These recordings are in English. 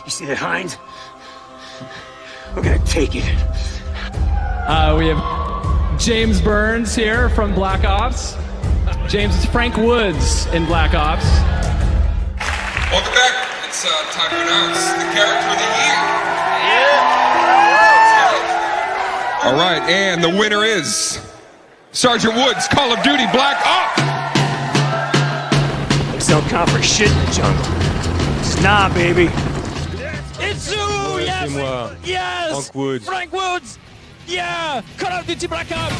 You see that Hines? We're gonna take it. We have James Burns here from Black Ops. James is Frank Woods in Black Ops. Welcome back. It's time to announce the character of the year. Yeah. All right, and the winner is Sergeant Woods, Call of Duty Black Ops. Excel comp for shit in the jungle. Nah, baby. It's Zulu, yes! Yes! Frank Woods! Yeah! Call of Duty Black Ops!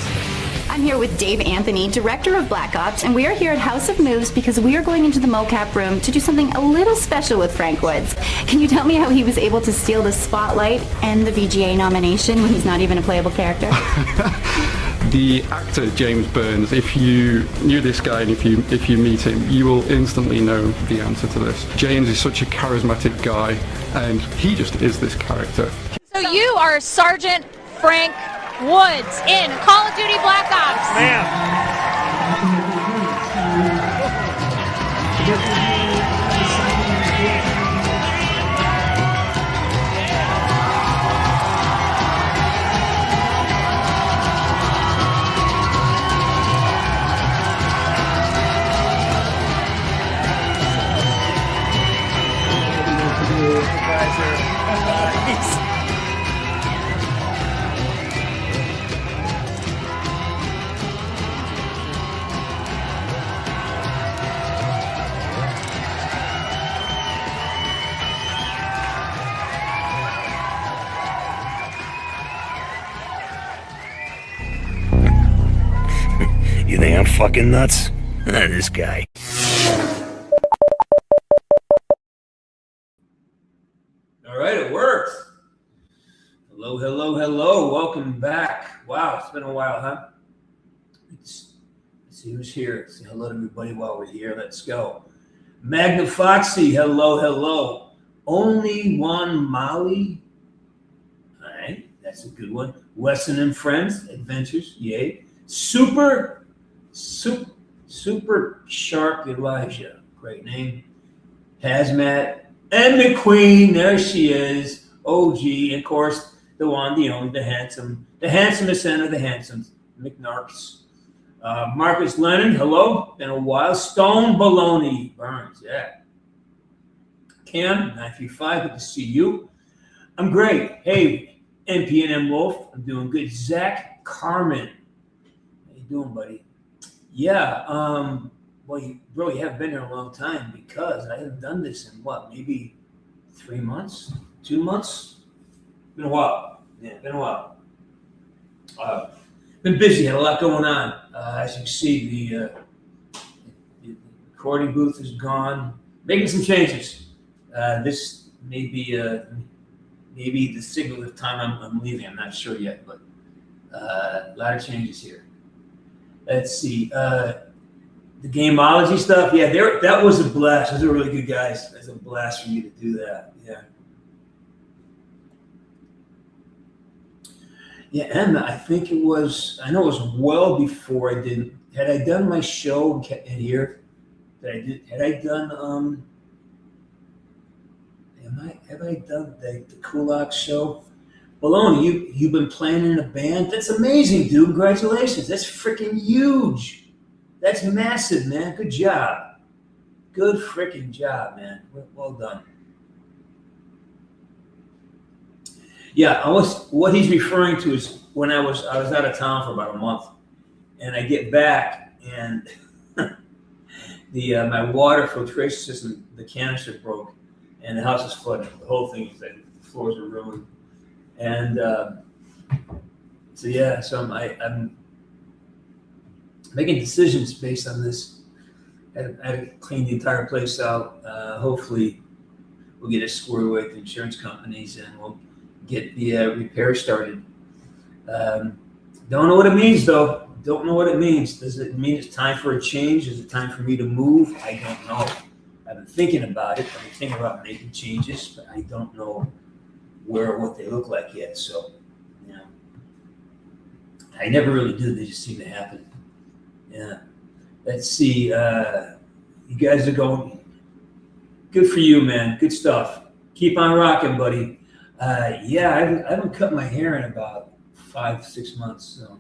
I'm here with Dave Anthony, director of Black Ops, and we are here at House of Moves because we are going into the mocap room to do something a little special with Frank Woods. Can you tell me how he was able to steal the spotlight and the VGA nomination when he's not even a playable character? The actor James Burns, if you knew this guy and if you meet him, you will instantly know the answer to this. James is such a charismatic guy, and he just is this character. So you are Sergeant Frank Woods in Call of Duty Black Ops. You think I'm fucking nuts? This guy. All right, it worked. Hello, hello, hello. Welcome back. Wow, it's been a while, huh? Let's see who's here. Say hello to everybody while we're here. Let's go. Magna Foxy, hello, hello. Only One Molly. All right, that's a good one. Wesson and Friends, Adventures, yay. Super Shark Elijah, great name. Hazmat and McQueen, there she is. OG, and of course, the one, the only, the handsomest and of the handsomes, McNarks. Marcus Lennon, hello, been a while. Stone Baloney Burns, yeah. Cam, 935, good to see you. I'm great. Hey, NPNM Wolf, I'm doing good. Zach Carmen, how you doing, buddy? Yeah, well, you haven't been here a long time because I haven't done this in what, maybe 3 months, 2 months? Been a while. Yeah, been a while. Been busy, had a lot going on. As you can see, the recording booth is gone. Making some changes. This may be maybe the signal of time I'm leaving. I'm not sure yet, but a lot of changes here. Let's see. The Gameology stuff, yeah, that was a blast. Those are really good guys. That's a blast for me to do that. Yeah. Yeah, and I think it was well before I did. Had I done my show in here? Have I done the Kulak show? Baloney, you've been playing in a band? That's amazing, dude. Congratulations. That's freaking huge. That's massive, man. Good job. Good freaking job, man. Well done. Yeah, what he's referring to is when I was out of town for about a month, and I get back and my water filtration system, the canister broke, and the house is flooded. The whole thing is like the floors are ruined, and so I'm making decisions based on this. I had to clean the entire place out. Hopefully, we'll get it squared away with the insurance companies, and we'll get the repair started. Don't know what it means, though. Don't know what it means. Does it mean it's time for a change? Is it time for me to move? I don't know. I've been thinking about it. I've been thinking about making changes, but I don't know where or what they look like yet. So, I never really do. They just seem to happen. Yeah. Let's see. You guys are going. Good for you, man. Good stuff. Keep on rocking, buddy. Yeah, I haven't cut my hair in about 5-6 months, so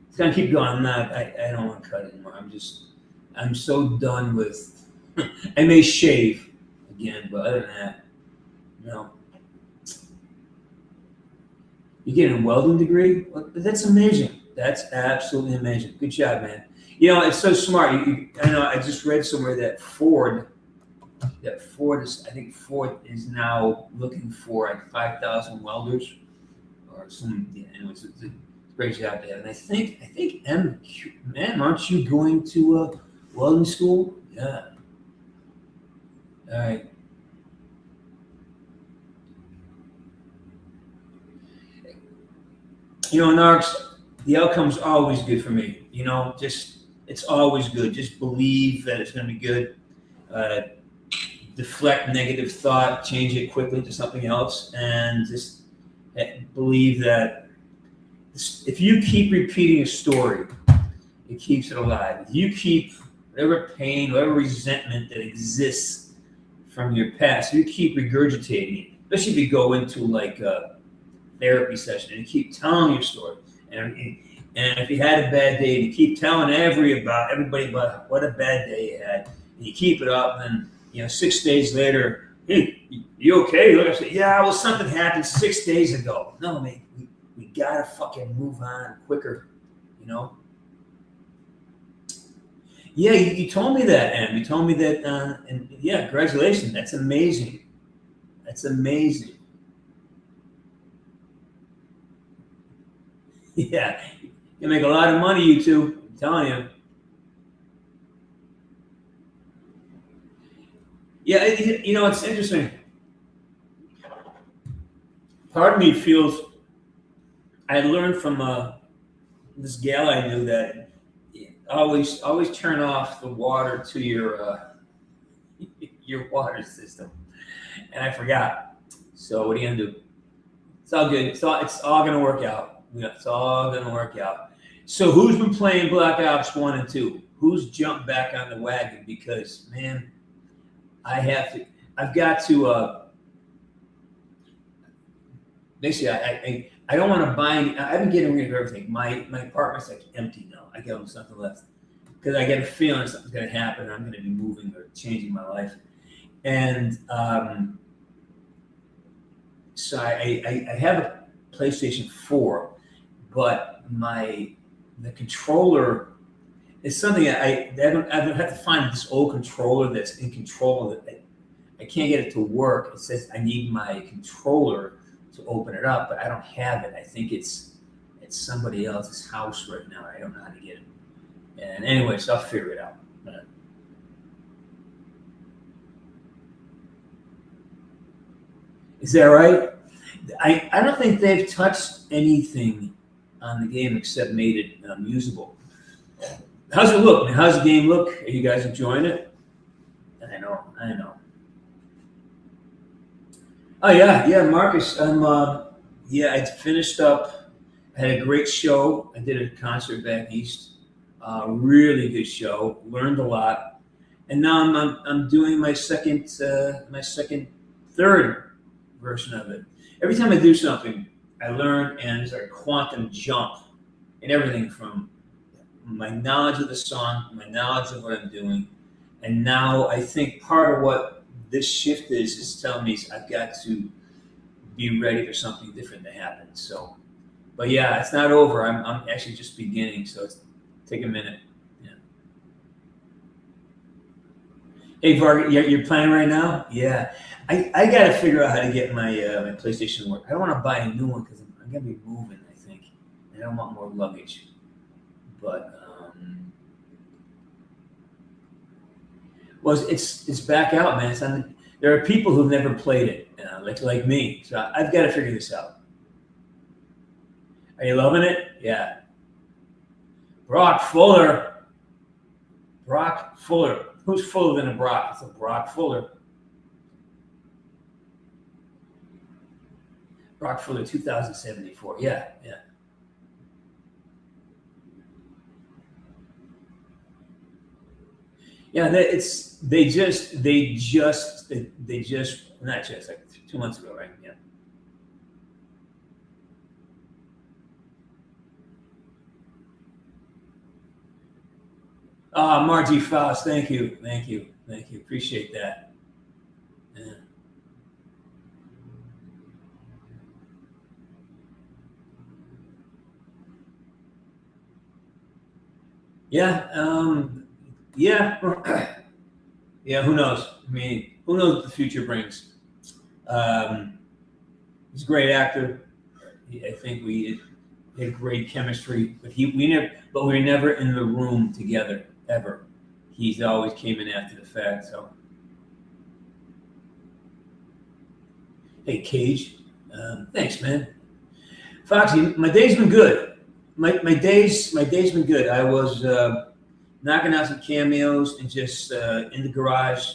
it's gonna keep going. I don't want to cut anymore. I'm so done with. I may shave again, but other than that, no. You getting a welding degree? That's amazing. That's absolutely amazing. Good job, man. You know, it's so smart. I know. I just read somewhere that Ford is. I think Ford is now looking for like 5,000 welders, or some. Yeah, anyways, it's a great job to have. And I think man, aren't you going to welding school? Yeah. All right. You know, Narks, the outcome's always good for me. You know, it's always good. Just believe that it's going to be good. Deflect negative thought, change it quickly to something else, and just believe that if you keep repeating a story, it keeps it alive. If you keep whatever pain, whatever resentment that exists from your past, if you keep regurgitating it, especially if you go into like a therapy session and you keep telling your story, and if you had a bad day and you keep telling everybody about what a bad day you had, and you keep it up, then 6 days later, hey, you okay? Look, I say, yeah, well, something happened 6 days ago. No, man, we gotta fucking move on quicker, Yeah, you told me that, Em. You told me that, and yeah, congratulations. That's amazing. That's amazing. Yeah, you make a lot of money, you two. I'm telling you. Yeah, it's interesting. Part of me feels I learned from this gal I knew that always turn off the water to your water system, and I forgot. So what are you gonna do? It's all good. It's all gonna work out. It's all gonna work out. So who's been playing Black Ops 1 and 2? Who's jumped back on the wagon? Because man, I've got to basically I don't want to buy any. I've been getting rid of everything. My apartment's like empty now. I got almost nothing left because I get a feeling something's going to happen. I'm going to be moving or changing my life, and so I have a PlayStation 4, but the controller is something I have to find this old controller that's in control of it. I can't get it to work. It says I need my controller to open it up, but I don't have it. I think it's somebody else's house right now. I don't know how to get it. And anyway, so I'll figure it out. Is that right? I don't think they've touched anything on the game except made it usable. How's it look? How's the game look? Are you guys enjoying it? I know. Oh yeah, Marcus. I finished up. I had a great show. I did a concert back east. Really good show. Learned a lot, and now I'm doing my third version of it. Every time I do something, I learn, and it's like a quantum jump in everything from my knowledge of the song, my knowledge of what I'm doing, and now I think part of what this shift is telling me I've got to be ready for something different to happen. So, but yeah, it's not over. I'm actually just beginning, so take a minute. Yeah. Hey, Varg, you're playing right now? Yeah. I got to figure out how to get my PlayStation to work. I don't want to buy a new one because I'm going to be moving, I think. And I don't want more luggage. But, well, it's back out, man. There are people who've never played it, like me. So I've got to figure this out. Are you loving it? Yeah. Brock Fuller. Who's fuller than a Brock? It's a Brock Fuller. Brock Fuller, 2074. Yeah. Yeah, they just not just like 2 months ago, right? Yeah. Margie Faust, thank you. Appreciate that. Yeah. Yeah, yeah, yeah. Who knows? I mean, who knows what the future brings? He's a great actor. I think we had great chemistry, but we were never in the room together ever. He's always came in after the fact. So, hey, Cage, thanks, man. Foxy, my day's been good. My day's been good. I was knocking out some cameos and just in the garage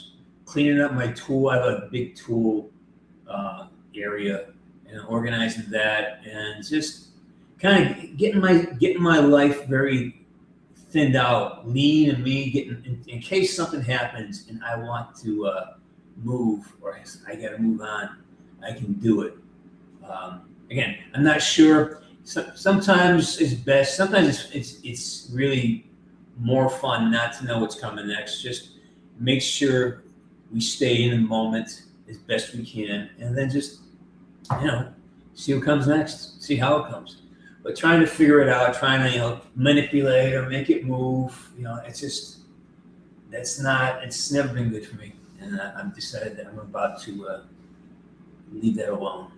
cleaning up my tool. I have a big tool area and organizing that, and just kind of getting my life very thinned out, lean and mean. Getting in case something happens and I want to move or I got to move on, I can do it. Again, I'm not sure. Sometimes it's best. Sometimes it's really more fun not to know what's coming next. Just make sure we stay in the moment as best we can, and then just see what comes next. See how it comes. But trying to figure it out, trying to manipulate or make it move. It's just it's never been good for me, and I've decided that I'm about to leave that alone.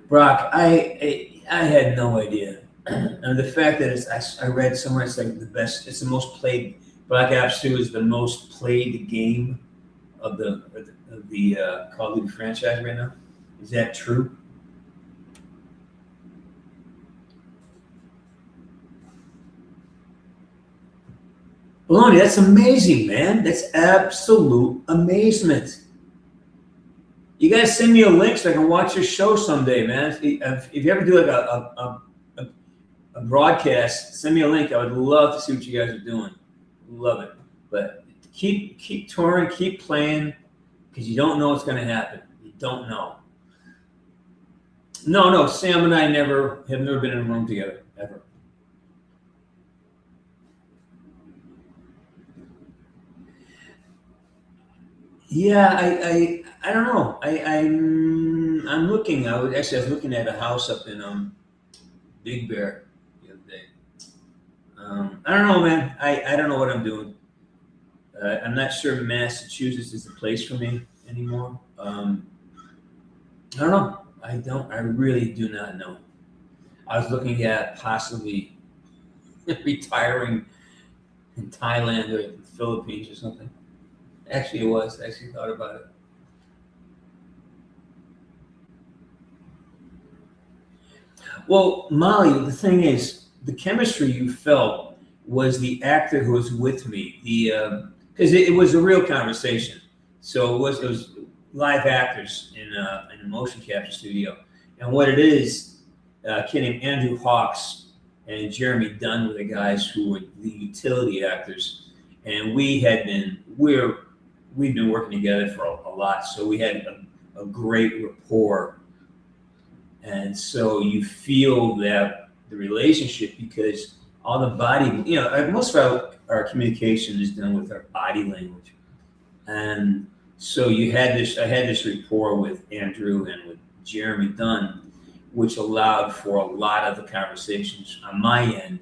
Brock, I had no idea. And the fact that I read somewhere it's like it's the most played. Black Ops 2 is the most played game of the Call of Duty franchise right now. Is that true? Baloney, that's amazing, man. That's absolute amazement. You guys send me a link so I can watch your show someday, man. If you ever do like a broadcast, send me a link. I would love to see what you guys are doing. Love it. But keep touring, keep playing, because you don't know what's going to happen. You don't know. No, Sam and I have never been in a room together, ever. Yeah, I don't know. I'm looking. I was looking at a house up in Big Bear the other day. I don't know, man. I don't know what I'm doing. I'm not sure Massachusetts is the place for me anymore. I don't know. I really do not know. I was looking at possibly retiring in Thailand or the Philippines or something. Actually, it was. I actually thought about it. Well, Molly, the thing is, the chemistry you felt was the actor who was with me. Because it was a real conversation. So it was live actors in a motion capture studio. And what it is, a kid named Andrew Hawks and Jeremy Dunn were the guys who were the utility actors. And we've been working together for a lot. So we had a great rapport. And so you feel that the relationship, because all the body, most of our communication is done with our body language. And so I had this rapport with Andrew and with Jeremy Dunn, which allowed for a lot of the conversations on my end.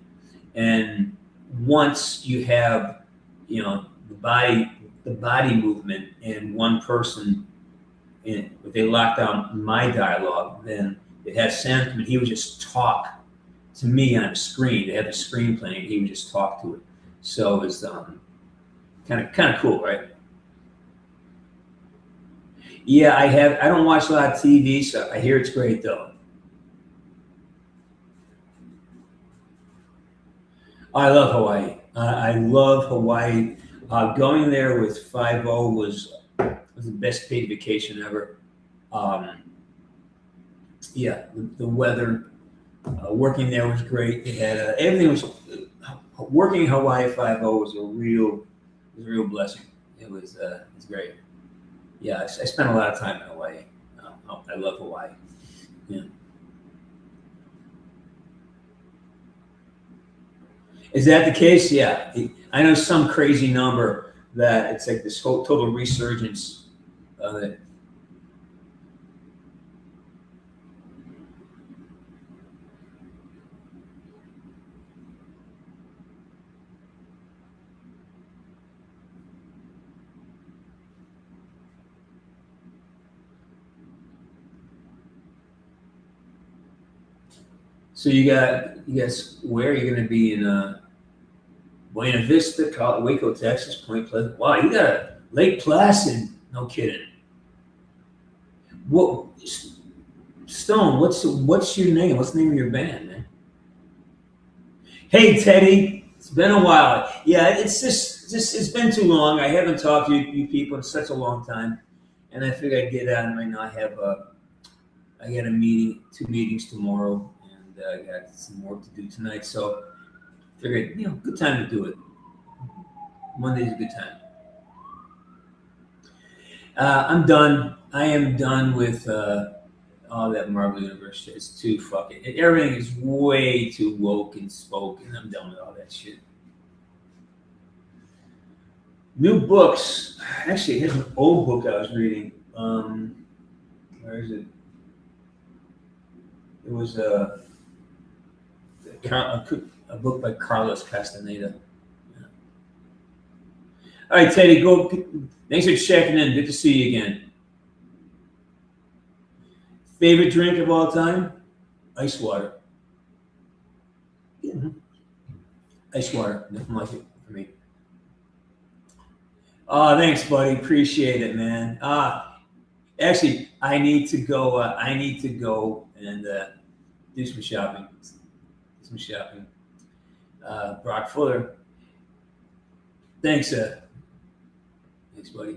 And once you have, the body movement and one person, if they locked down my dialogue, then it had Sam come in. He would just talk to me on a screen. They had the screen playing. He would just talk to it. So it was kind of cool, right? Yeah, I don't watch a lot of TV, so I hear it's great though. I love Hawaii. I love Hawaii. Going there with 5-0 was the best paid vacation ever. The weather, Working there was great. They had everything was working Hawaii 5-0 was a real blessing. It was great. Yeah, I spent a lot of time in Hawaii. I love Hawaii. Yeah. Is that the case? Yeah. I know some crazy number that it's like this whole total resurgence of it. So you got where you're going to be in Buena Vista, Waco, Texas, Point Pleasant. Wow, you got a Lake Placid. No kidding. What Stone? What's your name? What's the name of your band, man? Hey, Teddy. It's been a while. Yeah, it's it's been too long. I haven't talked to you people in such a long time, and I figured I'd get on right now. I got a meeting, 2 meetings tomorrow. I got some work to do tonight, so figured, good time to do it. Monday's a good time. I'm done. I am done with all that Marvel Universe shit. It's too fucking. Everything is way too woke and spoken. I'm done with all that shit. New books. Actually, here's an old book I was reading. Where is it? It was a book by Carlos Castaneda. Yeah. All right, Teddy, go. Thanks for checking in. Good to see you again. Favorite drink of all time? Ice water. Mm-hmm. Ice water. Nothing like it for me. Oh, thanks, buddy. Appreciate it, man. Actually, I need to go and do some shopping. Brock Fuller. Thanks, buddy.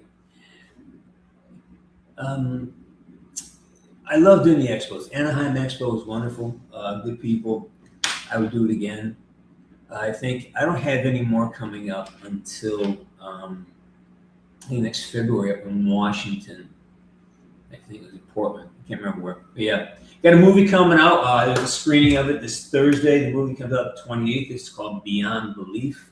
I love doing the expos. Anaheim Expo was wonderful. Good people. I would do it again. I think I don't have any more coming up until I think next February up in Washington. I think it was in Portland. I can't remember where. But yeah. Got a movie coming out. There's a screening of it this Thursday. The movie comes out 28th. It's called Beyond Belief.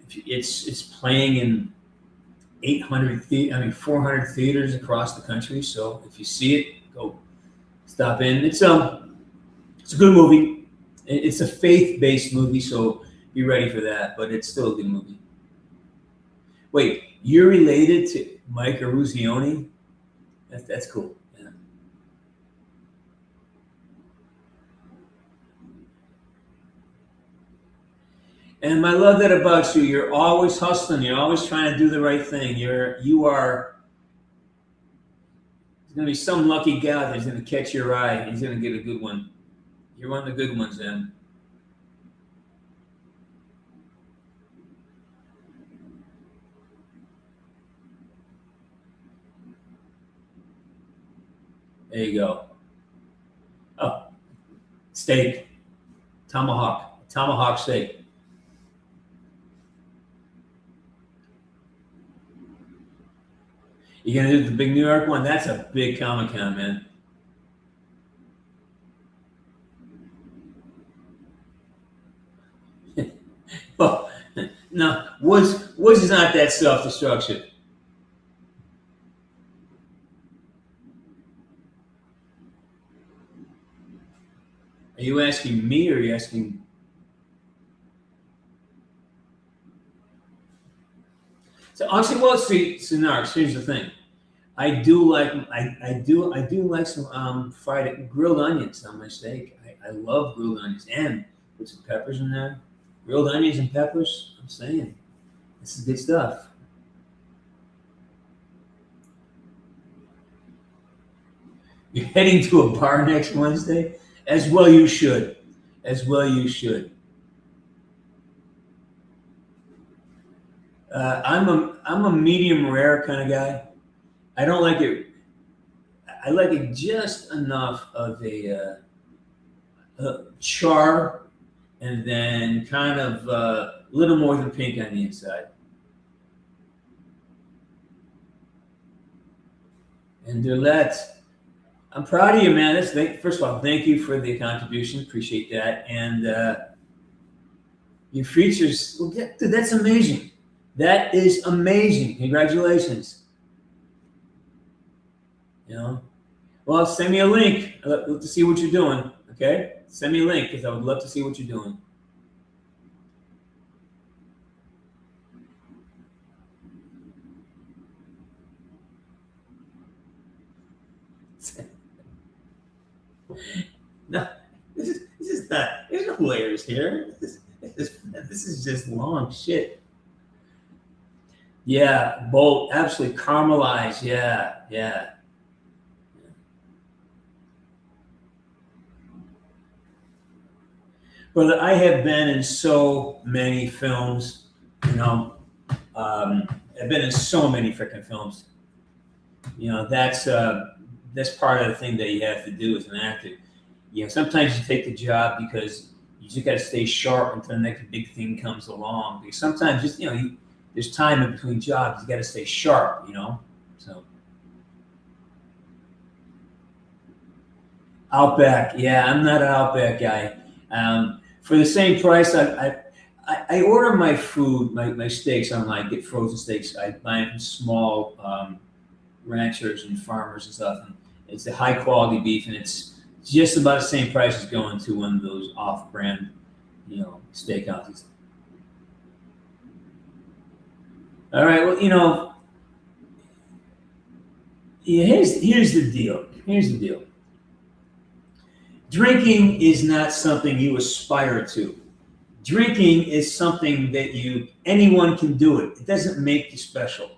It's playing in 400 theaters across the country. So if you see it, go stop in. It's a good movie. It's a faith-based movie, so be ready for that. But it's still a good movie. Wait, you're related to Mike Eruzione? That's cool. Yeah. And I love that about you. You're always hustling. You're always trying to do the right thing. You are. There's going to be some lucky guy that's going to catch your eye. He's going to get a good one. You're one of the good ones, Em. There you go. Oh, steak. Tomahawk steak. You gonna do the big New York one? That's a big Comic-Con, man. Oh, no, Woods is not that self-destruction. Are you asking me or are you asking? So honestly, well, see, Narks, here's the thing. I do like some fried grilled onions on my steak. I love grilled onions and put some peppers in there. Grilled onions and peppers. I'm saying, this is good stuff. You're heading to a bar next Wednesday? As well you should. I'm a medium rare kind of guy. I don't like it. I like it just enough of a char, and then kind of a little more than pink on the inside. And Derlette, I'm proud of you, man. First of all, thank you for the contribution. Appreciate that. And your features, well, dude, that's amazing. That is amazing. Congratulations. You know, well, send me a link. I'd love to see what you're doing. Okay, send me a link because I would love to see what you're doing. No, this is not. There's no layers here. This is just long shit. Yeah, bold, absolutely caramelized. Yeah. Brother, I have been in so many films. You know, I've been in so many freaking films. You know, that's part of the thing that you have to do as an actor. You know, sometimes you take the job because you just got to stay sharp until the next big thing comes along. Because sometimes, just there's time in between jobs. You got to stay sharp. You know, so Outback. Yeah, I'm not an Outback guy. For the same price, I order my food, my steaks online. Get frozen steaks. I buy them from small ranchers and farmers and stuff. And it's the high quality beef, and it's just about the same price as going to one of those off-brand, steakhouses. All right, well, here's the deal. Drinking is not something you aspire to. Drinking is something that anyone can do it. It doesn't make you special.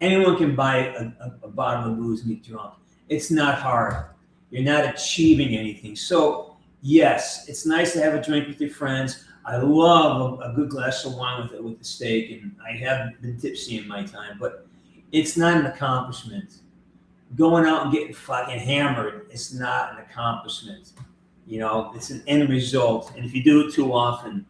Anyone can buy a bottle of booze and get drunk. It's not hard. You're not achieving anything. So, yes, it's nice to have a drink with your friends. I love a good glass of wine with the steak, and I haven't been tipsy in my time, but it's not an accomplishment. Going out and getting fucking hammered, it's not an accomplishment. It's an end result. And if you do it too often,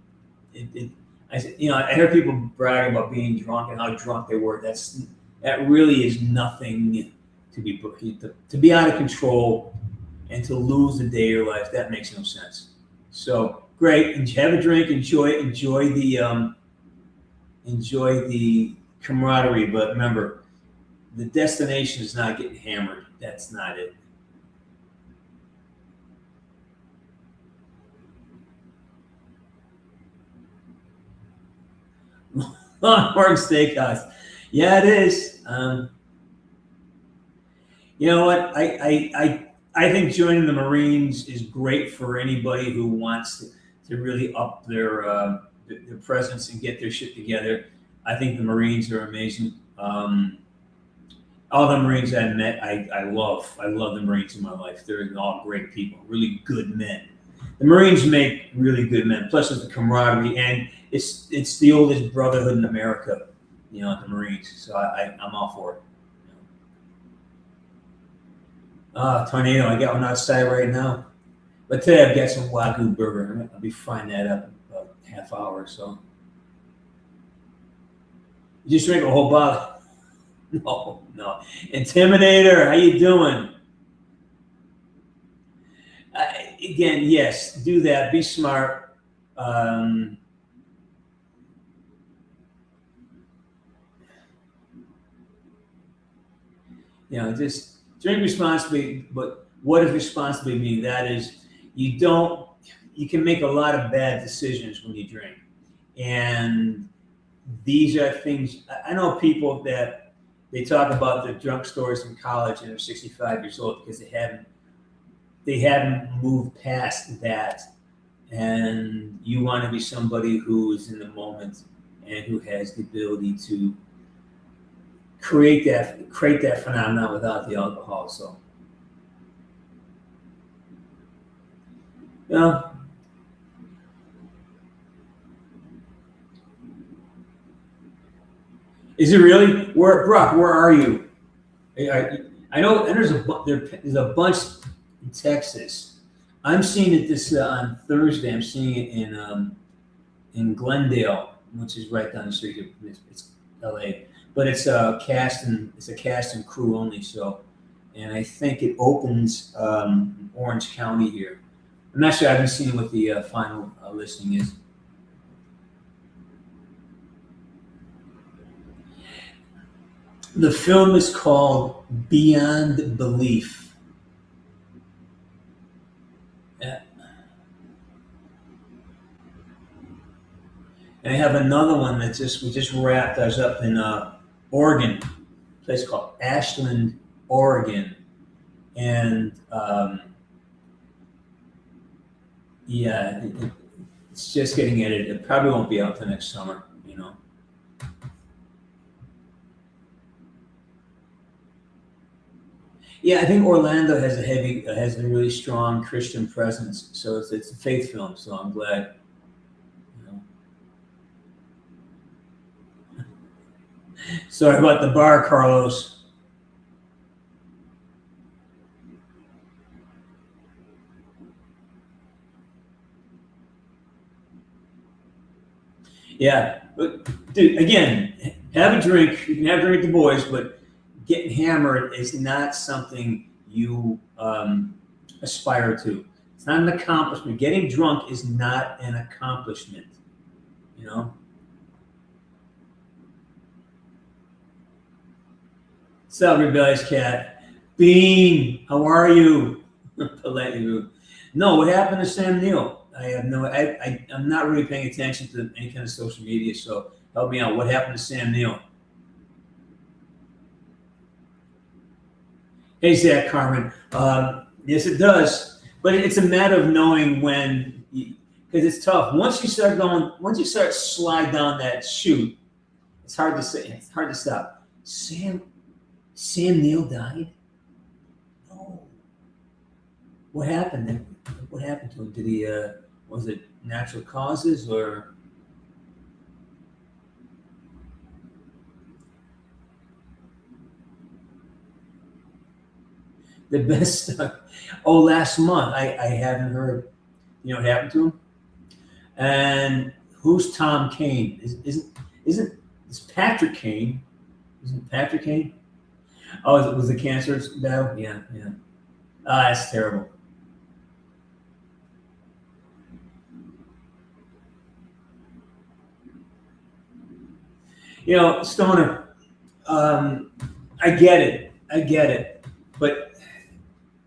I hear people brag about being drunk and how drunk they were. That really is nothing to be out of control and to lose a day of your life. That makes no sense. So great, and have a drink, enjoy the camaraderie. But remember, the destination is not getting hammered. That's not it. Longhorn Steakhouse. Yeah, it is. You know what? I think joining the Marines is great for anybody who wants to really up their presence and get their shit together. I think the Marines are amazing. All the Marines I met, I love. I love the Marines in my life. They're all great people, really good men. The Marines make really good men. Plus, it's the camaraderie, and it's the oldest brotherhood in America. The Marines. So I'm all for it. Tornado, I got one outside right now. But today I've got some Wagyu burger. I'll be frying that up in about a half hour or so. You just drink a whole bottle? No. Intimidator, how you doing? Again, yes, do that. Be smart. Just drink responsibly. But what does responsibly mean? That is, you can make a lot of bad decisions when you drink. And these are things, I know people that they talk about the drunk stories in college and they're 65 years old because they haven't moved past that. And you want to be somebody who is in the moment and who has the ability to create that phenomenon without the alcohol. So, is it really? Brock, where are you? I know, and there's a bunch in Texas. I'm seeing it this on Thursday. I'm seeing it in Glendale, which is right down the street. It's L.A., but it's a cast and crew only. So, and I think it opens in Orange County here. I'm not sure. I haven't seen what the final listing is. The film is called Beyond Belief. Yeah. And I have another one that we just wrapped. I was up in Oregon, a place called Ashland, Oregon, and it's just getting edited. It probably won't be out till next summer, you know. Yeah, I think Orlando has a really strong Christian presence, so it's a faith film. So I'm glad. You know. Sorry about the bar, Carlos. Yeah, but dude, again, have a drink. You can have a drink with the boys, but getting hammered is not something you aspire to. It's not an accomplishment. Getting drunk is not an accomplishment, you know? What's up, Rebellious Cat? Bean, how are you? Politely rude. No, what happened to Sam Neill? I have no, I'm not really paying attention to any kind of social media, so help me out. What happened to Sam Neill? Hey, Zach Carmen. Yes, it does, but it's a matter of knowing when, because it's tough. Once you start slide down that chute, it's hard to say. It's hard to stop. Sam Neill died? No. What happened? What happened to him? Did he? Was it natural causes or? The best. Last month. I haven't heard. You know what happened to him? And who's Tom Kane? Is Patrick Kane? Isn't Patrick Kane? Oh, was the cancer battle? Yeah. That's terrible. You know, Stoner, I get it. But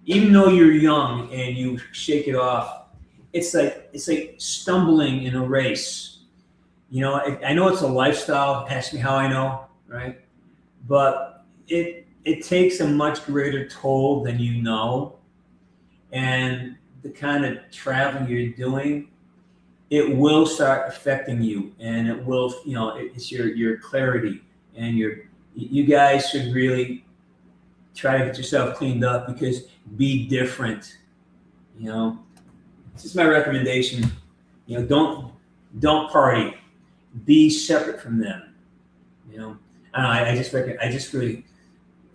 even though you're young and you shake it off, it's like stumbling in a race. You know, I know it's a lifestyle. Ask me how I know, right? But it takes a much greater toll than you know. And the kind of traveling you're doing, it will start affecting you, and it will, you know, it's your clarity, and you guys should really try to get yourself cleaned up, because be different. You know, this is my recommendation. You know, don't party. Be separate from them. You know, I just really,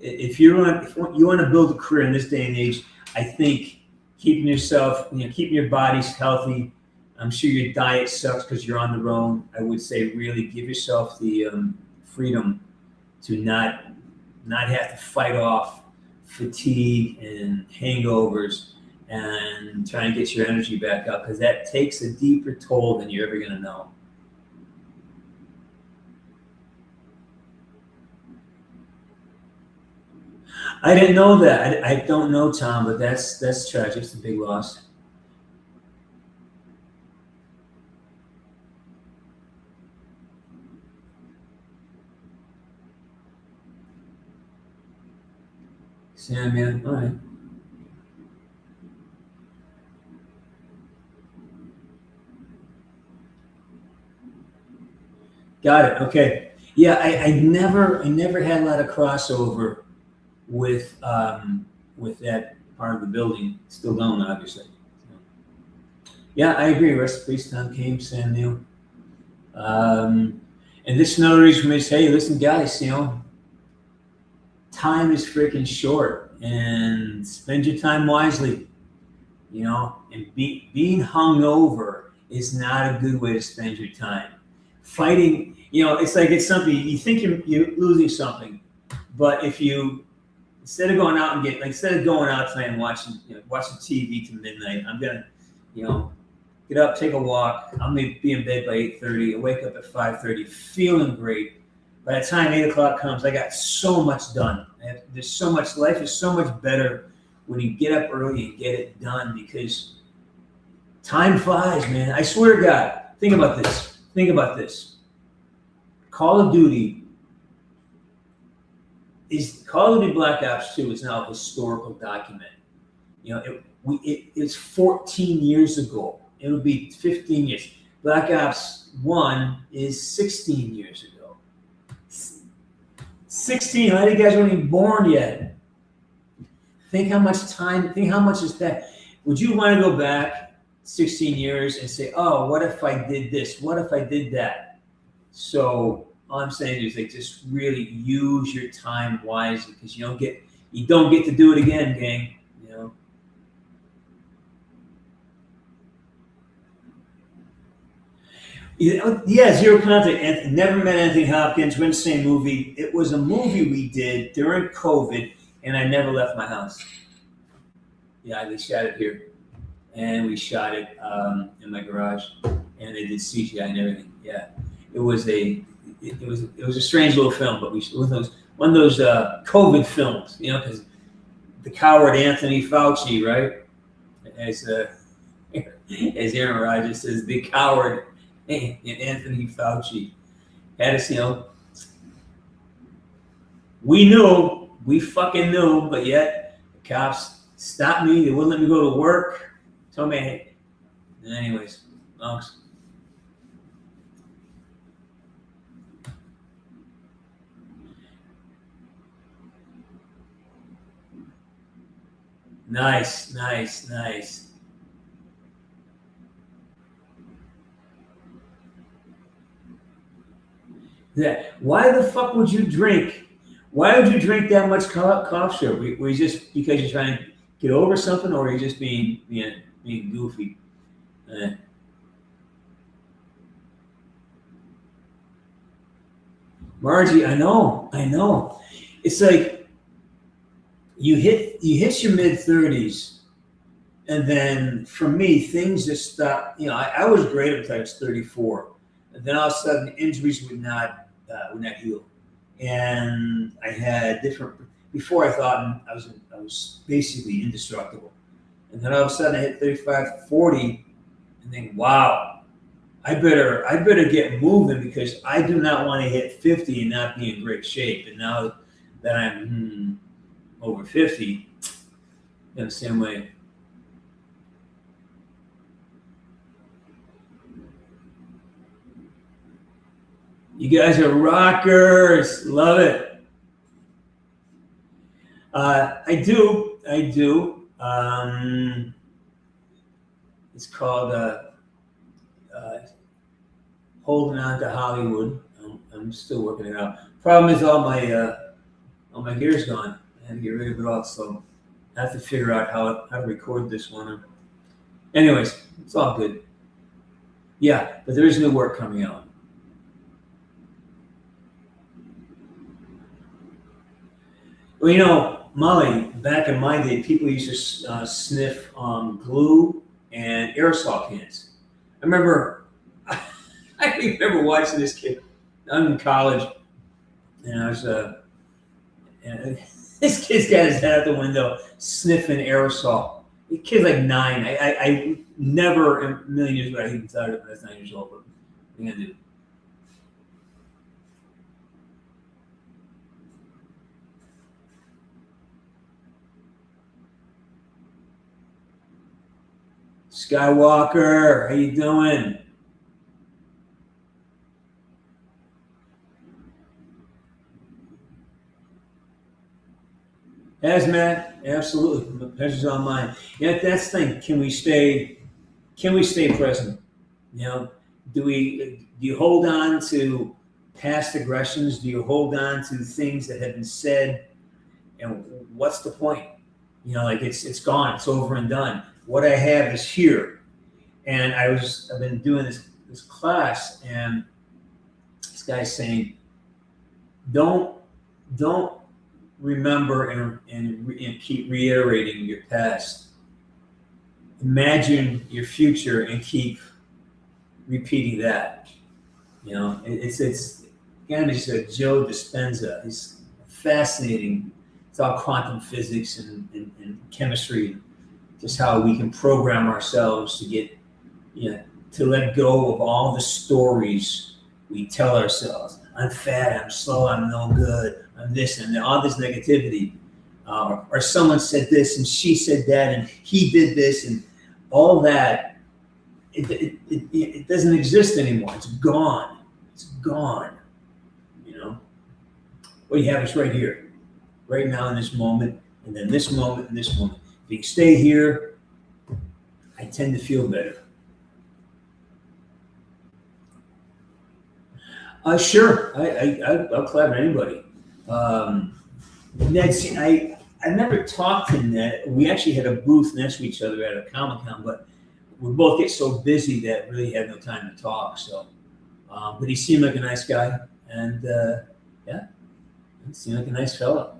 if you want to build a career in this day and age, I think keeping yourself, you know, keeping your bodies healthy. I'm sure your diet sucks because you're on the road. I would say really give yourself the freedom to not have to fight off fatigue and hangovers and try and get your energy back up, because that takes a deeper toll than you're ever going to know. I didn't know that. I don't know, Tom, but that's tragic. It's a big loss. Sam, yeah, all right. Got it. Okay. Yeah, I never had a lot of crossover with that part of the building. Still don't, obviously. Yeah, I agree. Rest in peace, Tom Kane, Sam Neill. And this is another reason for me to say, hey, listen, guys, you know, time is freaking short, and spend your time wisely. You know, and being hungover is not a good way to spend your time. Fighting, you know, it's something you think you're losing something, but if you instead of going out tonight and watching TV to midnight, I'm gonna, you know, get up, take a walk. I'm gonna be in bed by 8:30. I wake up at 5:30, feeling great. By the time 8 o'clock comes, I got so much done. There's so much. Life is so much better when you get up early and get it done, because time flies, man. I swear to God. Think about this. Call of Duty Black Ops 2 is now a historical document. You know, it's 14 years ago. It would be 15 years. Black Ops 1 is 16 years ago. 16, I think you guys weren't even born yet. Think how much is that? Would you want to go back 16 years and say, oh, what if I did this? What if I did that? So all I'm saying is, like, just really use your time wisely, because you don't get to do it again, gang. You know? Yeah, Zero Contact. Never Met Anthony Hopkins. We're in the same movie. It was a movie we did during COVID, and I never left my house. Yeah, they shot it here, and we shot it in my garage, and they did CGI and everything. Yeah, it was a strange little film, but one of those COVID films, you know, because the coward Anthony Fauci, right? As Aaron Rodgers says, the coward Anthony Fauci had us, you know. We fucking knew, but yet the cops stopped me. They wouldn't let me go to work. Told me, hey. Anyways, thanks. Nice. Yeah. Why the fuck would you drink? Why would you drink that much cough syrup? Were you just because you're trying to get over something, or are you just being goofy? Margie, I know. It's like you hit your mid-30s, and then for me, things just stop. You know, I was great until I was 34, and then all of a sudden, injuries would not heal, and I had different. Before I thought I was basically indestructible, and then all of a sudden I hit 35, 40, and think, wow, I better get moving, because I do not want to hit 50 and not be in great shape. And now that I'm over 50, in the same way. You guys are rockers. Love it. I do. It's called Holding On to Hollywood. I'm still working it out. Problem is, all my gear's gone. I had to get rid of it all, so I have to figure out how to record this one. Anyways, it's all good. Yeah, but there is new work coming out. Well, you know, Molly, back in my day, people used to sniff glue and aerosol cans. I remember watching this kid. I'm in college, and I was and this kid's got his head out the window sniffing aerosol. The kid's like 9. I never in a million years would I even thought of it when I was 9 years old. But what are you gonna do? Skywalker, how you doing? Hazmat, absolutely. The pleasure's on mine. Yeah, that's the thing. Can we stay present? You know, do you hold on to past aggressions? Do you hold on to things that have been said And what's the point? You know, like it's gone, it's over and done. What I have is here. And I've been doing this class, and this guy's saying, don't remember and keep reiterating your past. Imagine your future and keep repeating that. You know, it's Joe Dispenza. He's fascinating. It's all quantum physics and chemistry, just how we can program ourselves to get, to let go of all the stories we tell ourselves. I'm fat, I'm slow, I'm no good, I'm this and that, all this negativity. Or someone said this and she said that and he did this, and all that, it doesn't exist anymore. It's gone. It's gone. You know? What you have is right here, right now in this moment, and then this moment and this moment. If you can stay here, I tend to feel better. Sure, I'll collab with anybody. Ned, I never talked to Ned. We actually had a booth next to each other at a Comic-Con, but we both get so busy that really had no time to talk. So, but he seemed like a nice guy, and yeah, he seemed like a nice fellow.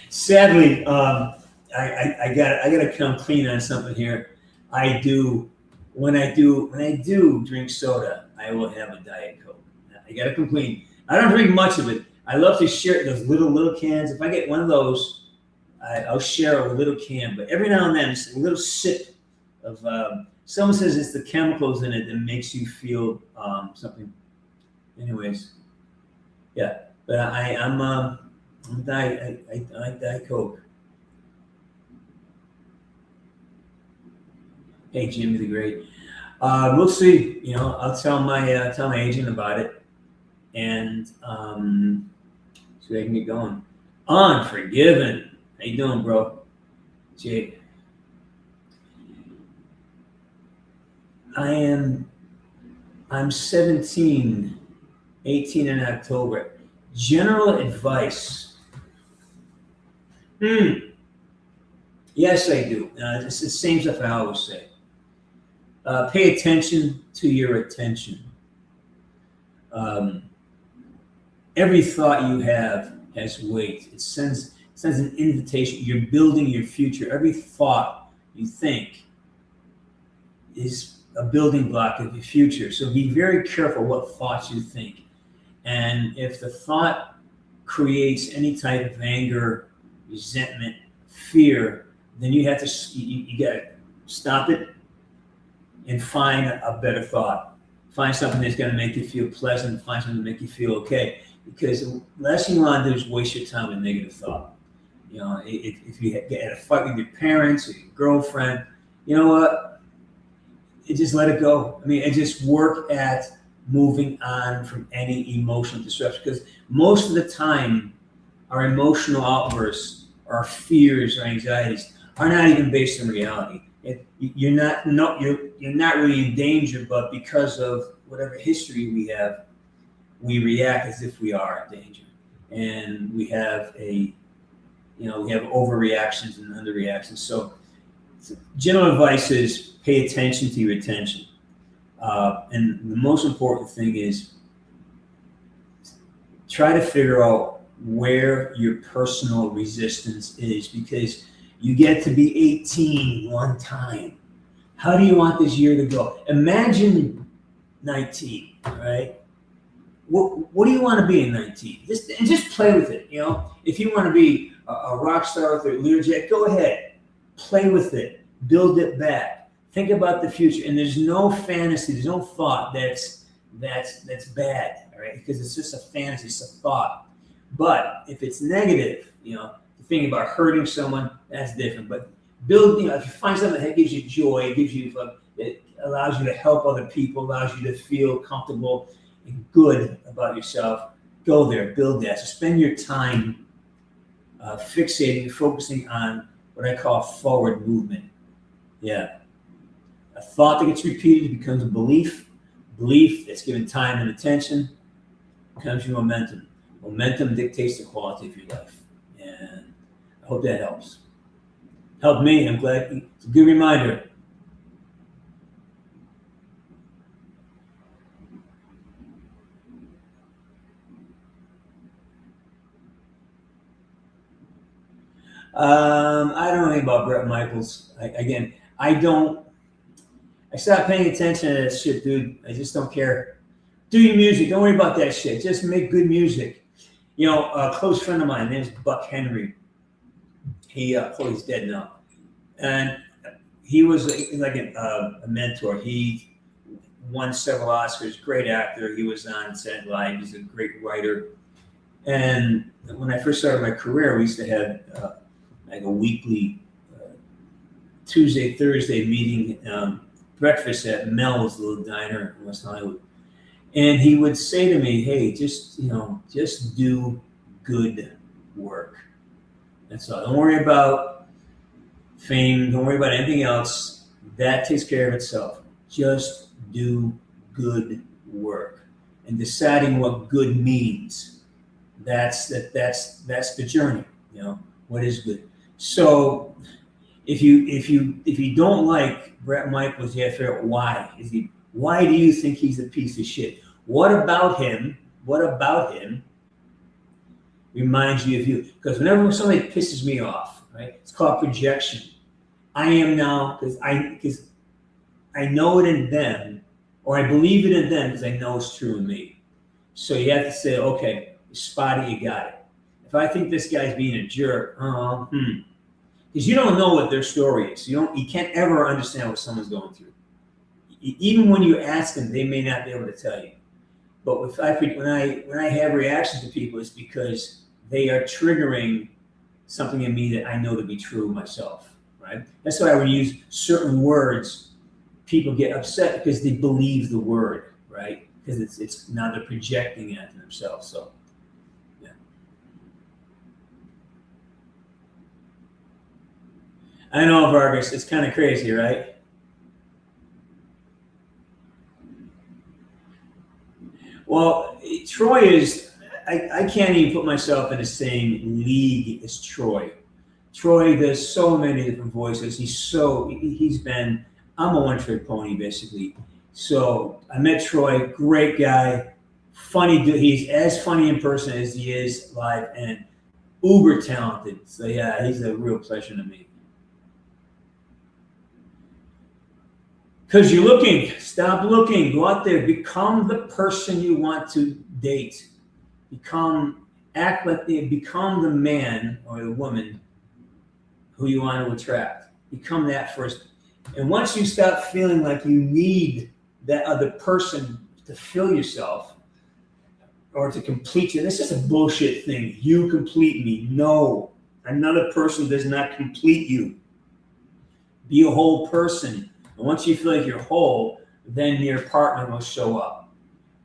Sadly, I gotta come clean on something here. When I do drink soda, I will have a Diet Coke. I gotta come clean. I don't drink much of it. I love to share those little cans. If I get one of those, I'll share a little can. But every now and then, just a little sip of. Someone says it's the chemicals in it that makes you feel something. Anyways, yeah. But I like Diet Coke. Hey, Jimmy the Great. We'll see. You know, I'll tell my agent about it, and so they can get going. Unforgiven. How you doing, bro? Jake. I'm 17, 18 in October. General advice. Yes, I do. It's the same stuff I always say. Pay attention to your attention. Every thought you have has weight. It sends an invitation. You're building your future. Every thought you think is a building block of your future. So be very careful what thoughts you think. And if the thought creates any type of anger, resentment, fear, then you have to you got to stop it and find a better thought. Find something that's going to make you feel pleasant. Find something to make you feel okay. Because the last thing you want to do is waste your time with negative thought. You know, if you get in a fight with your parents or your girlfriend, you know what? Just let it go. I mean, and just work at moving on from any emotional disruption. Because most of the time, our emotional outbursts, our fears, our anxieties are not even based in reality. You're not really in danger, but because of whatever history we have, we react as if we are in danger, and we have overreactions and underreactions. So general advice is pay attention to your attention, and the most important thing is try to figure out where your personal resistance is, because you get to be 18 one time. How do you want this year to go? Imagine 19, right? What do you want to be in 19? Just play with it. You know, if you want to be a rock star with a Learjet, go ahead, play with it, build it back. Think about the future, and there's no fantasy, there's no thought that's bad, all right? Because it's just a fantasy, it's a thought. But if it's negative, you know, thinking about hurting someone, that's different. But build, you know, if you find something that gives you joy, it allows you to help other people, allows you to feel comfortable and good about yourself, go there, build that. So spend your time focusing on what I call forward movement. Yeah. A thought that gets repeated becomes a belief. Belief that's given time and attention becomes your momentum. Momentum dictates the quality of your life. And I hope that helps. Helped me. I'm glad. It's a good reminder. I don't know anything about Bret Michaels. I stopped paying attention to that shit, dude. I just don't care. Do your music. Don't worry about that shit. Just make good music. You know, a close friend of mine, his name's Buck Henry. He's dead now. And he was like a mentor. He won several Oscars, great actor. He was on Saturday Night Live. He's a great writer. And when I first started my career, we used to have like a weekly Tuesday, Thursday meeting, breakfast at Mel's little diner in West Hollywood. And he would say to me, hey, just do good work. That's all. Don't worry about fame. Don't worry about anything else. That takes care of itself. Just do good work. And deciding what good means, that's the journey. You know, what is good. So if you don't like Bret Michaels, you have to figure out why. Why do you think he's a piece of shit? What about him reminds you of you? Because whenever somebody pisses me off, right, it's called projection. I am now because I know it in them, or I believe it in them because I know it's true in me. So you have to say, okay, Spotty, you got it. If I think this guy's being a jerk, because you don't know what their story is. You can't ever understand what someone's going through. Even when you ask them, they may not be able to tell you. But when I have reactions to people, it's because they are triggering something in me that I know to be true myself. Right? That's why when you use certain words, people get upset because they believe the word, right? Because it's now they're projecting it to themselves. So, yeah. I know, Vargas, it's kind of crazy, right? Well, Troy is, I can't even put myself in the same league as Troy. Troy does so many different voices. I'm a one-trick pony, basically. So I met Troy, great guy, funny dude. He's as funny in person as he is live, and uber talented. So yeah, he's a real pleasure to meet. Because you're looking, stop looking, go out there, become the person you want to date. Become the man or the woman who you want to attract. Become that first. And once you stop feeling like you need that other person to fill yourself or to complete you, this is a bullshit thing. You complete me. No, another person does not complete you. Be a whole person. And once you feel like you're whole, then your partner will show up.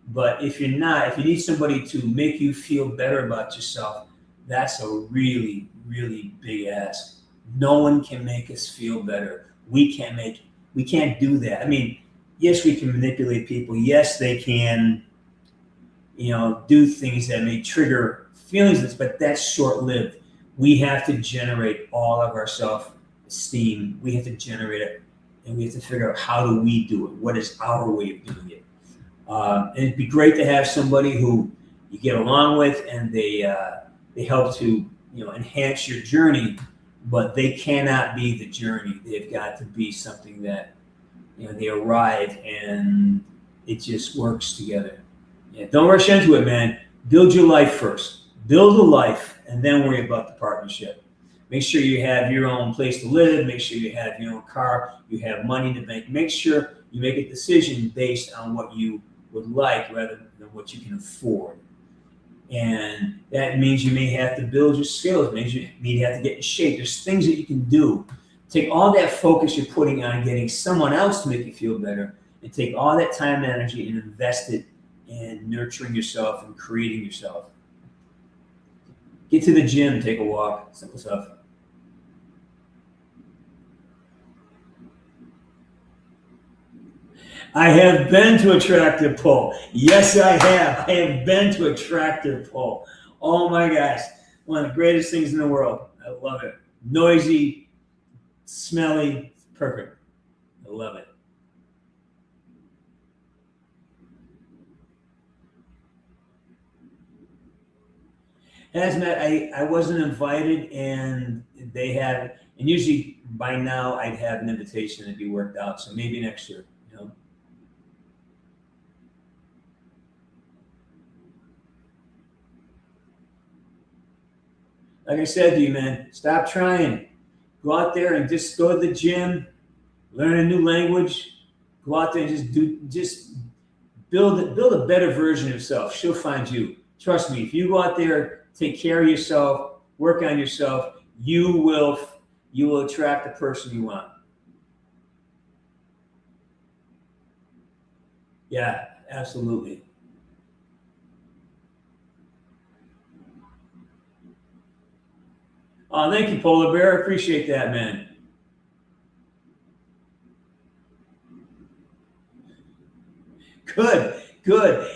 But if you're not, if you need somebody to make you feel better about yourself, that's a really, really big ask. No one can make us feel better. We can't do that. I mean, yes, we can manipulate people. Yes, they can, do things that may trigger feelings, but that's short-lived. We have to generate all of our self-esteem. We have to generate it, and we have to figure out how do we do it? What is our way of doing it? And it'd be great to have somebody who you get along with, and they help to enhance your journey. But they cannot be the journey. They've got to be something that they arrive and it just works together. Yeah, don't rush into it, man. Build your life first. Build a life, and then worry about the partnership. Make sure you have your own place to live. Make sure you have your own car. You have money in the bank. Make sure you make a decision based on what you would like rather than what you can afford. And that means you may have to build your skills. It means you may have to get in shape. There's things that you can do. Take all that focus you're putting on getting someone else to make you feel better, and take all that time and energy and invest it in nurturing yourself and creating yourself. Get to the gym, take a walk, simple stuff. I have been to a tractor pull. Yes, I have. I have been to a tractor pull. Oh my gosh. One of the greatest things in the world. I love it. Noisy, smelly, perfect. I love it. Hazmat, I wasn't invited, and they had, and usually by now I'd have an invitation to be worked out. So maybe next year, you know. Like I said to you, man, stop trying. Go out there and just go to the gym, learn a new language, go out there and just build a better version of yourself. She'll find you. Trust me, if you go out there, take care of yourself, work on yourself, you will attract the person you want. Yeah, absolutely. Oh, thank you, Polar Bear. I appreciate that, man. Good.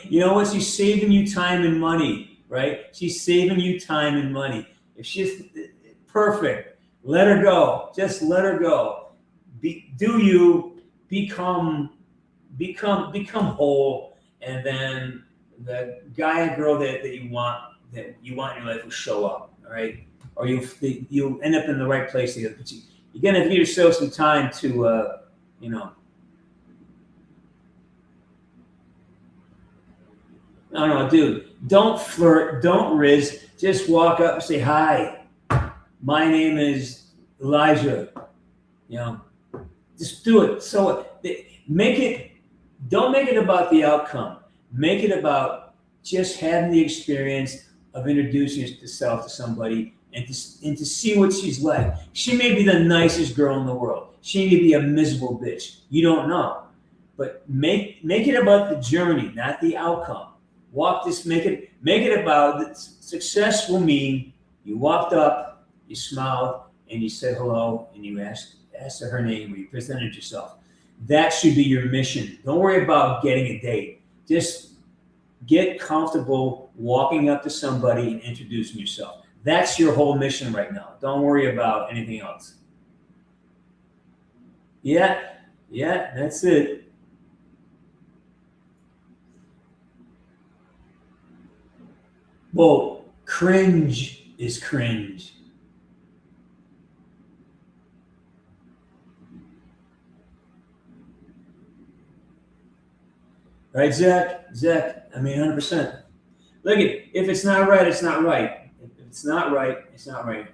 You know what? She's saving you time and money, right? She's saving you time and money. If she's perfect, let her go. Just let her go. Become whole, and then the guy and girl that you want in your life will show up. All right, or you'll end up in the right place together. But you're gonna give yourself some time to, you know. No, dude, don't flirt, don't riz. Just walk up and say, hi, my name is Elijah. You know, just do it. So don't make it about the outcome. Make it about just having the experience of introducing yourself to somebody and to see what she's like. She may be the nicest girl in the world. She may be a miserable bitch. You don't know. But make it about the journey, not the outcome. Make it about success will mean you walked up, you smiled, and you said hello, and you asked her her name, or you presented yourself. That should be your mission. Don't worry about getting a date. Just get comfortable walking up to somebody and introducing yourself. That's your whole mission right now. Don't worry about anything else. Yeah, that's it. Well, cringe is cringe. Right, Zach? I mean, 100%. Look, if it's not right, it's not right. If it's not right, it's not right.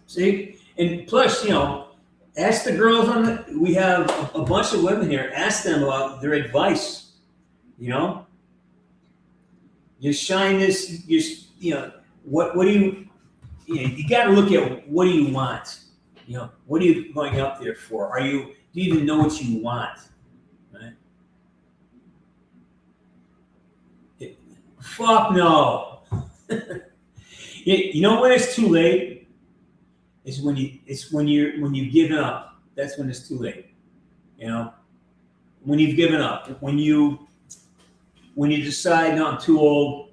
See? And plus, you know, ask the girls we have a bunch of women here. Ask them about their advice. You know, your shyness. What do you? You got to look at what do you want. You know, what are you going up there for? Do you even know what you want? Right? Fuck no. You know when it's too late? It's when you've given up. That's when it's too late. You know, when you've given up, when you decide, no, I'm too old,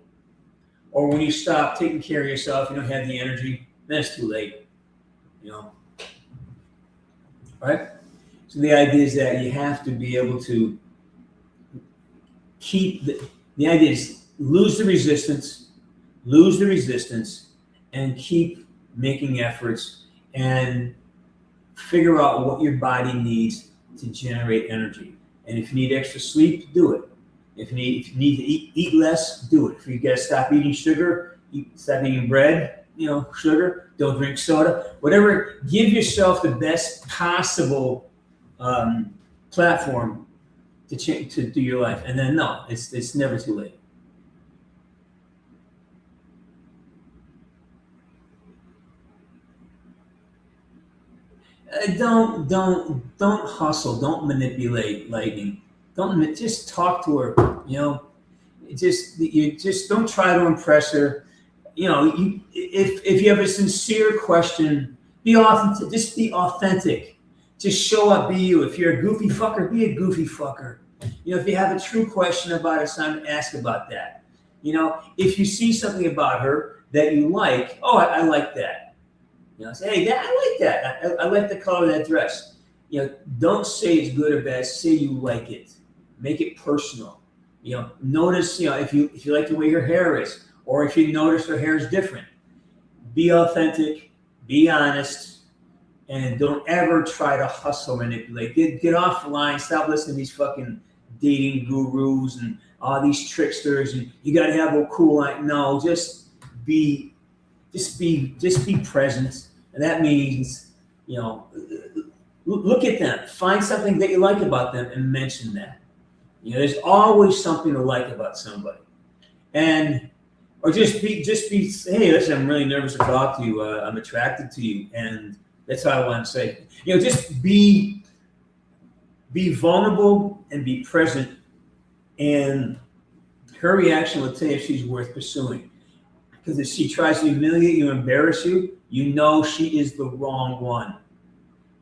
or when you stop taking care of yourself, you don't have the energy, then it's too late. You know, right? So the idea is that you have to be able to keep the idea is lose the resistance, and keep making efforts and figure out what your body needs to generate energy. And if you need extra sleep, do it. If you need to eat less, do it. If you gotta stop eating sugar, stop eating bread, sugar, don't drink soda, whatever, give yourself the best possible platform to do your life. And then no, it's never too late. Don't hustle. Don't manipulate Lightning. Just talk to her. You just don't try to impress her. If you have a sincere question, Be authentic. Just be authentic. Just show up, be you. If you're a goofy fucker, be a goofy fucker. You know, if you have a true question about her son, ask about that. You know, if you see something about her that you like, oh, I like that. You know, say, hey, I like that. I like the color of that dress. You know, don't say it's good or bad. Say you like it. Make it personal. You know, notice, you know, if you like the way her hair is, or if you notice her hair is different. Be authentic, be honest, and don't ever try to hustle, manipulate. Get off the line. Stop listening to these fucking dating gurus and all these tricksters. And you got to have a cool line. No, just be present, and that means, you know, look at them, find something that you like about them, and mention that. You know, there's always something to like about somebody, or just be. Hey, listen, I'm really nervous to talk to you. I'm attracted to you, and that's all I want to say. You know, just be vulnerable and be present, and her reaction will tell you if she's worth pursuing. Because if she tries to humiliate you, embarrass you, you know she is the wrong one.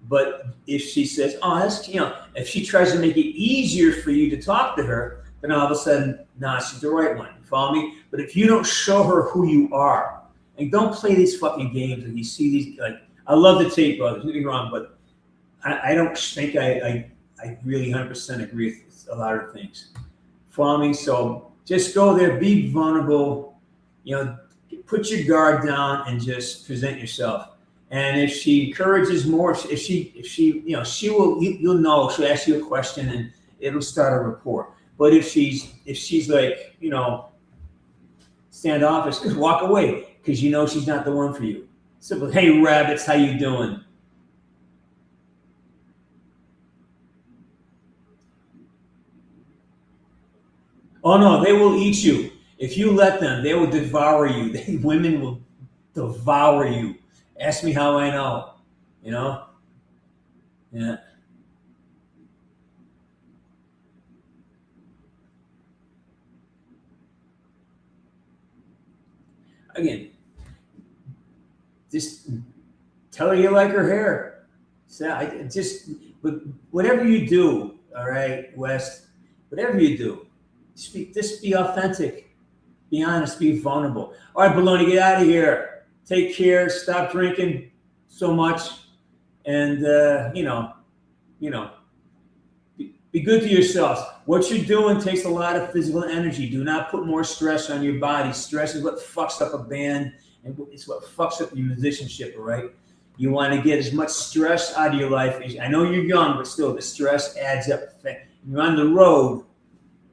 But if she says, oh, that's, you know, if she tries to make it easier for you to talk to her, then all of a sudden, nah, she's the right one. You follow me? But if you don't show her who you are, and don't play these fucking games, and you see these, like, I love the Tate brothers, don't get me wrong, but I don't think I really 100% agree with a lot of things. Follow me? So just go there, be vulnerable, you know, put your guard down and just present yourself. And if she encourages more, if she, you know, you'll know, she'll ask you a question and it'll start a rapport. But if she's like, you know, standoffish, just walk away, because you know she's not the one for you. Simple. Hey, rabbits, how you doing? Oh no, they will eat you. If you let them, they will devour you. Women will devour you. Ask me how I know. You know? Yeah. Again, just tell her you like her hair. So but whatever you do, all right, West, whatever you do, just be authentic, be honest, be vulnerable. All right, Baloney, get out of here. Take care. Stop drinking so much, and you know, be good to yourselves. What you're doing takes a lot of physical energy. Do not put more stress on your body. Stress is what fucks up a band, and it's what fucks up your musicianship. All right. You want to get as much stress out of your life. I know you're young, but still, the stress adds up. When you're on the road,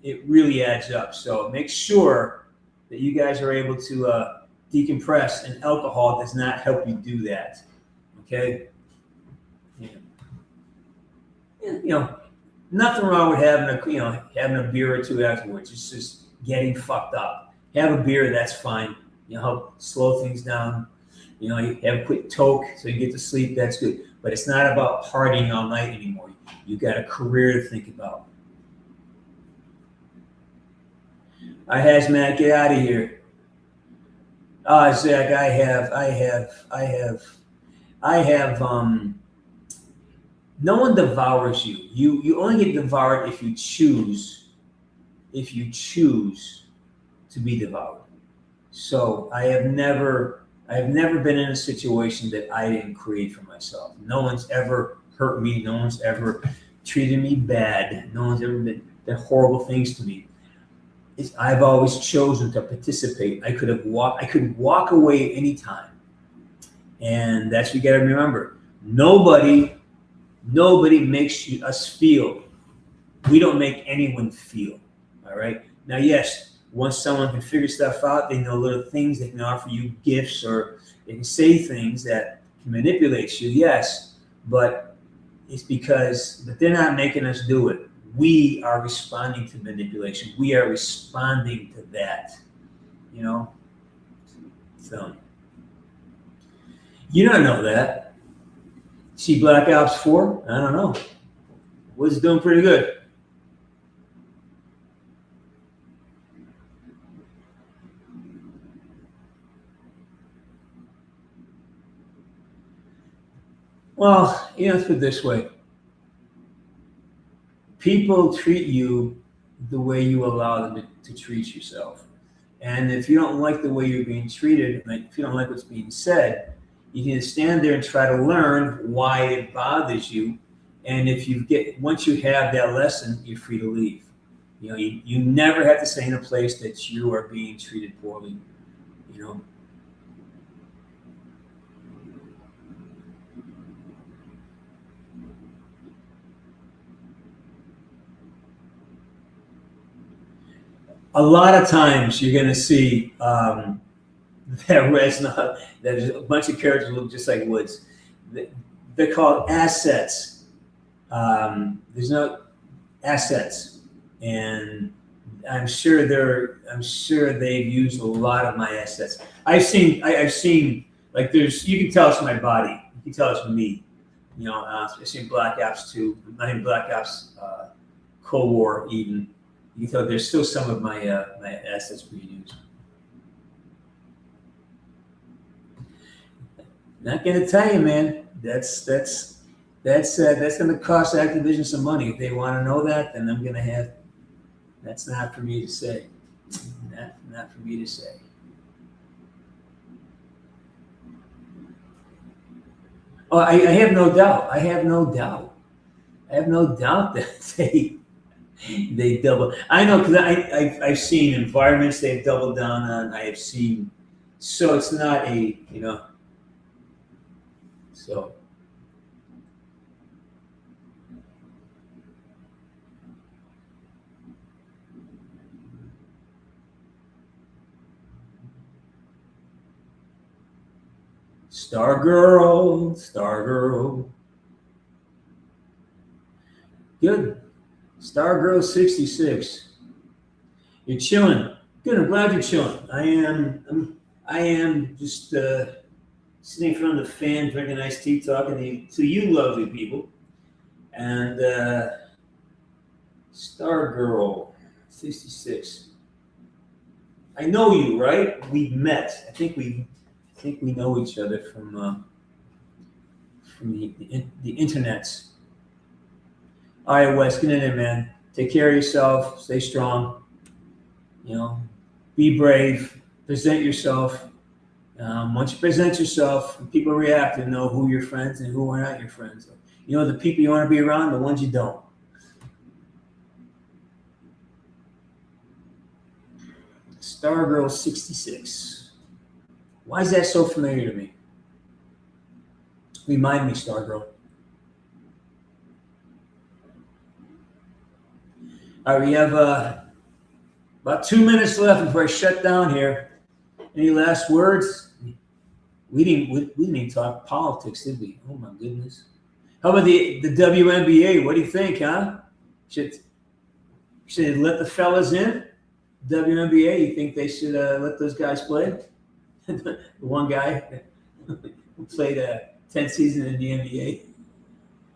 it really adds up. So make sure that you guys are able to decompress, and alcohol does not help you do that. Okay? Yeah. You know, nothing wrong with having a beer or two afterwards. It's just getting fucked up. Have a beer, that's fine. You know, help slow things down. You know, you have a quick toke so you get to sleep, that's good. But it's not about partying all night anymore. You got a career to think about. I Hazmat, get out of here. Zach, I have, no one devours you. You only get devoured if you choose to be devoured. So I have never been in a situation that I didn't create for myself. No one's ever hurt me. No one's ever treated me bad. No one's ever done horrible things to me. I've always chosen to participate. I could walk away anytime. And that's what you got to remember. Nobody makes us feel. We don't make anyone feel. All right. Now, yes, once someone can figure stuff out, they know little things, they can offer you gifts, or they can say things that can manipulate you. Yes, but they're not making us do it. We are responding to manipulation. We are responding to that, you know? So, you don't know that. See Black Ops 4? I don't know. Woods doing pretty good. Well, let's put it this way. People treat you the way you allow them to treat yourself. And if you don't like the way you're being treated, like if you don't like what's being said, you can stand there and try to learn why it bothers you. And if once you have that lesson, you're free to leave. You never have to stay in a place that you are being treated poorly. A lot of times you're going to see there's a bunch of characters look just like Woods. They're called assets. There's no assets, and I'm sure they've used a lot of my assets. I've seen like you can tell it's my body. You can tell it's me. I've seen Black Ops 2, not even Black Ops Cold War even. You can tell there's still some of my my assets being used. Not gonna tell you, man. That's gonna cost Activision some money. If they want to know that, then I'm gonna have. That's not for me to say. Not for me to say. Oh, I have no doubt. I have no doubt that they double. I know because I've seen environments they've doubled down on. I have seen, so it's not a so. Stargirl. Good. Stargirl 66. You're chilling. Good. I'm glad you're chilling. I am just sitting in front of the fan, drinking iced tea, talking to you lovely people. And Stargirl 66. I know you, right? We've met. I think we know each other from the internets. All right, Wes, get in there, man. Take care of yourself. Stay strong. Be brave. Present yourself. Once you present yourself, people react and know who your friends and who are not your friends. The people you want to be around, the ones you don't. Stargirl 66. Why is that so familiar to me? Remind me, Stargirl. All right, we have about 2 minutes left before I shut down here. Any last words? We didn't even talk politics, did we? Oh my goodness. How about the WNBA? What do you think, huh? Should let the fellas in? WNBA, you think they should let those guys play? The one guy who played 10 seasons in the NBA,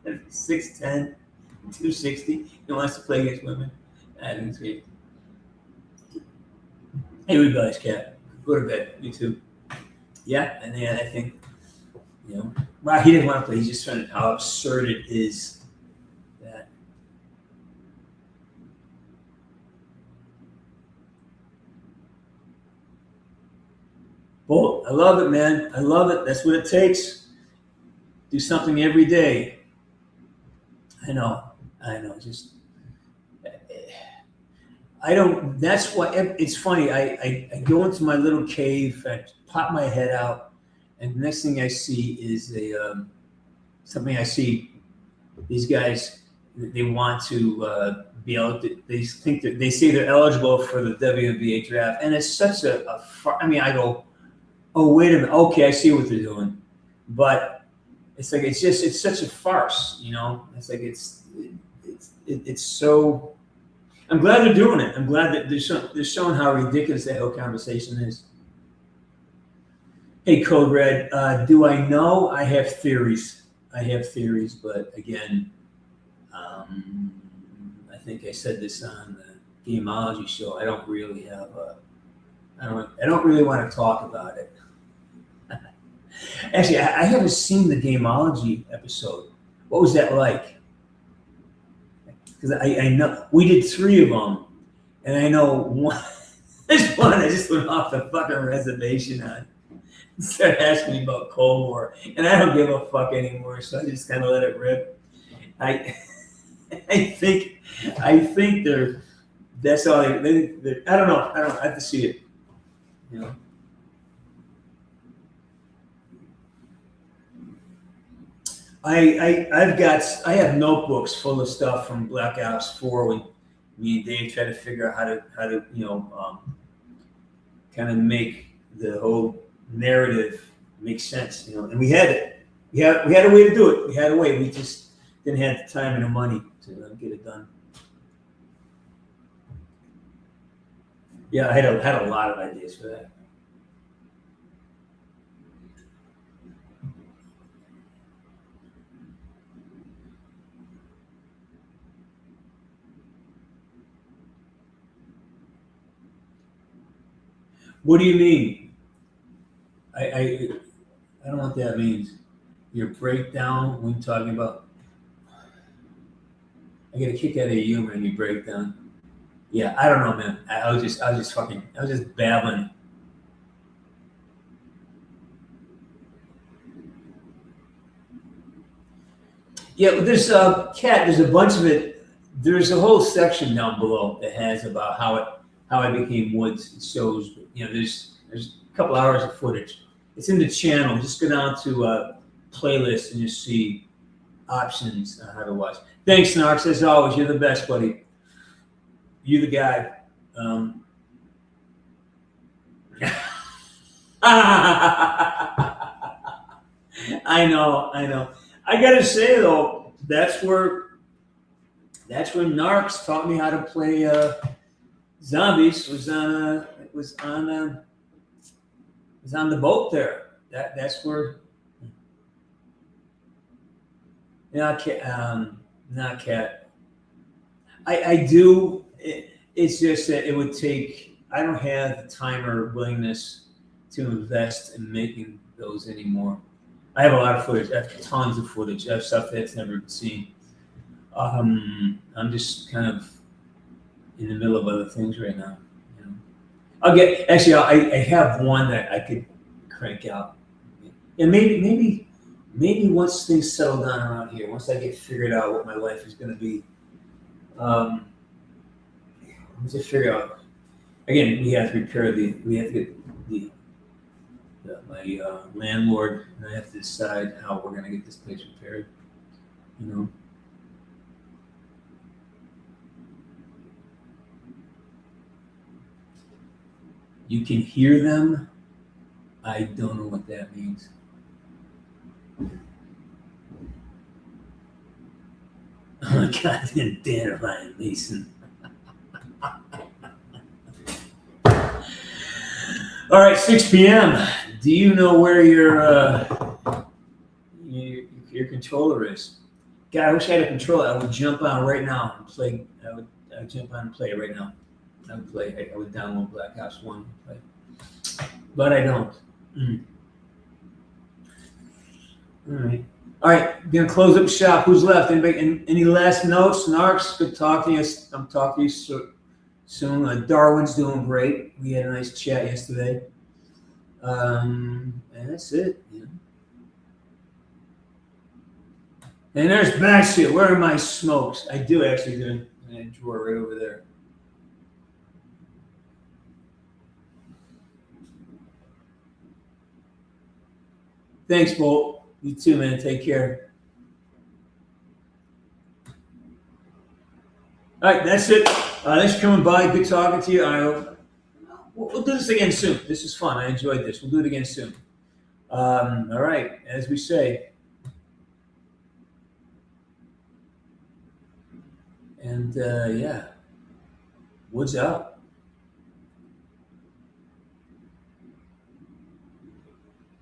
6'10", 260, he wants to play against women. I think it's great. Hey, we guys, Cap. Go to bed. Me too. Yeah, and then I think, well, he didn't want to play. He's just trying to how absurd it is that. Well, I love it, man. I love it. That's what it takes. Do something every day. I know. Just, I don't, that's why, it's funny. I go into my little cave, I pop my head out, and the next thing I see is something I see these guys, they want to be able to, they think that they say they're eligible for the WNBA draft. And it's such I go, oh, wait a minute. Okay, I see what they're doing. But it's like, it's such a farce, It's like, it's so, I'm glad they're doing it. I'm glad that they're showing how ridiculous that whole conversation is. Hey, Code Red, do I know? I have theories. But again, I think I said this on the Gameology show. I don't really have I don't really want to talk about it. Actually, I haven't seen the Gameology episode. What was that like? Because I know we did 3 of them, and I know one. There's one I just went off the fucking reservation on. Started asking me about Cold War, and I don't give a fuck anymore, so I just kind of let it rip. I think that's all they I don't know. I have to see it. You know. I have notebooks full of stuff from Black Ops 4 when me and Dave try to figure out how to kind of make the whole narrative make sense, and we had it. We had a way to do it. We had a way. We just didn't have the time and the money to get it done. Yeah, I had a lot of ideas for that. What do you mean? I don't know what that means. Your breakdown when talking about. I get a kick out of your humor and your breakdown. Yeah, I don't know, man. I was just babbling. Yeah, there's Kat. There's a bunch of it. There's a whole section down below that has about how I became Woods. It shows, there's a couple hours of footage. It's in the channel. Just go down to playlist and just see options on how to watch. Thanks, Narks. As always, you're the best, buddy. You the guy. I know. I gotta say though, that's where Narks taught me how to play zombies. Was on the boat there. That's where. Not Cat. I do. It's just that it would take. I don't have the time or willingness to invest in making those anymore. I have a lot of footage. I have tons of footage. I have stuff that's never been seen. I'm just kind of in the middle of other things right now. I have one that I could crank out, and maybe once things settle down around here, once I get figured out what my life is going to be, once I figure out, again, we have to get my landlord, and I have to decide how we're going to get this place repaired, You can hear them. I don't know what that means. Oh, goddamn Dan Ryan Mason. All right, 6 p.m. Do you know where your controller is? God, I wish I had a controller. I would jump on right now and play. I would jump on and play right now. I would play. I would download Black Ops 1 and play. But I don't. All right. Gonna close up shop. Who's left? Anybody? Any last notes? Narks, good talking to you. I'm talking to you soon. Darwin's doing great. We had a nice chat yesterday. And that's it. And there's Baxter. Where are my smokes? I do actually do in a drawer right over there. Thanks, Bolt. You too, man. Take care. All right, that's it. Thanks for coming by. Good talking to you. We'll do this again soon. This is fun. I enjoyed this. We'll do it again soon. All right, as we say. And, Woods out.